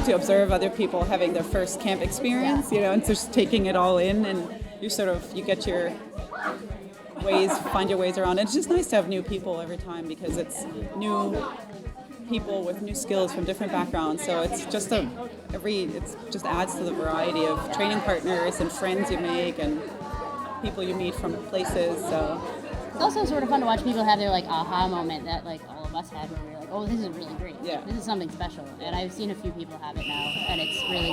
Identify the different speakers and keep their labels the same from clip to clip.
Speaker 1: good to observe other people having their first camp experience, you know, and just taking it all in, and you get your ways, find your ways around. It's just nice to have new people every time because it's new people with new skills from different backgrounds. So it's just it just adds to the variety of training partners and friends you make and people you meet from places. So
Speaker 2: it's also sort of fun to watch people have their like aha moment that like all of us had when we were like, oh, this is really great.
Speaker 1: Yeah.
Speaker 2: This is something special. And I've seen a few people have it now, and it's really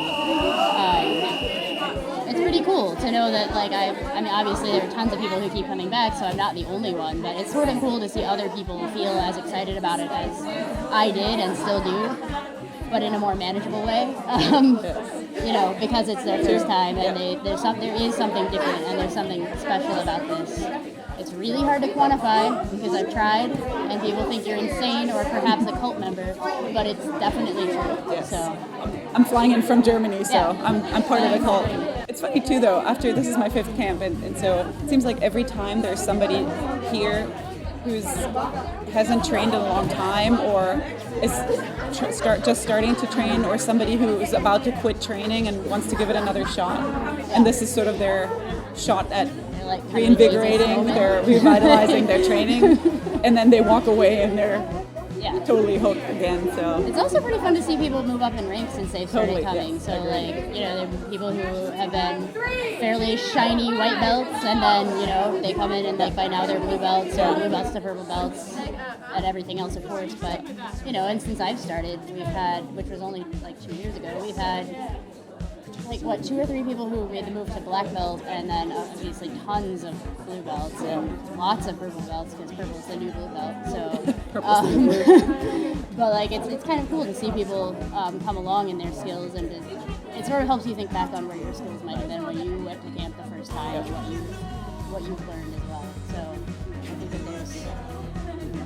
Speaker 2: it's pretty cool to know that like I mean obviously there are tons of people who keep coming back, so I'm not the only one, but it's sort of cool to see other people feel as excited about it as I did and still do, but in a more manageable way. You know, because it's their first time, and there is something different, and there's something special about this. It's really hard to quantify because I've tried, and people think you're insane or perhaps a cult member, but it's definitely true.
Speaker 1: Yes.
Speaker 2: So
Speaker 1: I'm flying in from Germany, so
Speaker 2: yeah.
Speaker 1: I'm part of the cult. It's funny too, though. After this is my 5th camp, and so it seems like every time there's somebody here who's hasn't trained in a long time or is just starting to train, or somebody who's about to quit training and wants to give it another shot. And this is sort of their shot at
Speaker 2: like
Speaker 1: reinvigorating, they're revitalizing their training, and then they walk away and they're totally hooked again. So
Speaker 2: it's also pretty fun to see people move up in ranks since they've started coming.
Speaker 1: Yeah,
Speaker 2: so like, you know, there are people who have been fairly shiny white belts, and then, you know, they come in and like by now they're blue belts or blue belts to purple belts and everything else, of course. But, you know, and since I've started, we've had, which was only like 2 years ago, we've had like 2 or 3 people who made the move to black belt, and then obviously tons of blue belts and lots of purple belts because purple's the new blue belt. So, but like it's kind of cool to see people come along in their skills, and it sort of helps you think back on where your skills might have been when you went to camp the first time, and what you've learned as well. So I think that there's,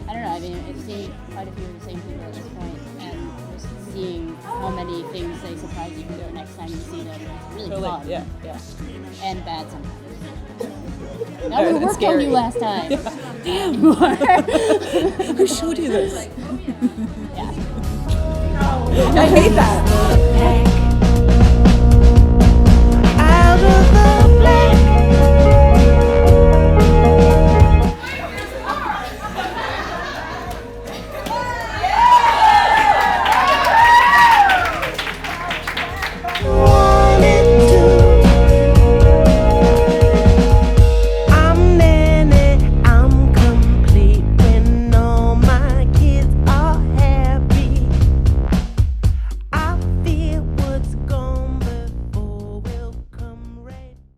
Speaker 2: I don't know, I mean, I've seen quite a few of the same people at this point, and just seeing how many things they surprise you with next time you see them. It's really fun.
Speaker 1: Yeah.
Speaker 2: And bad sometimes. That would worked on you last time.
Speaker 1: Yeah. Damn. Who showed you this?
Speaker 2: Yeah.
Speaker 1: I hate that.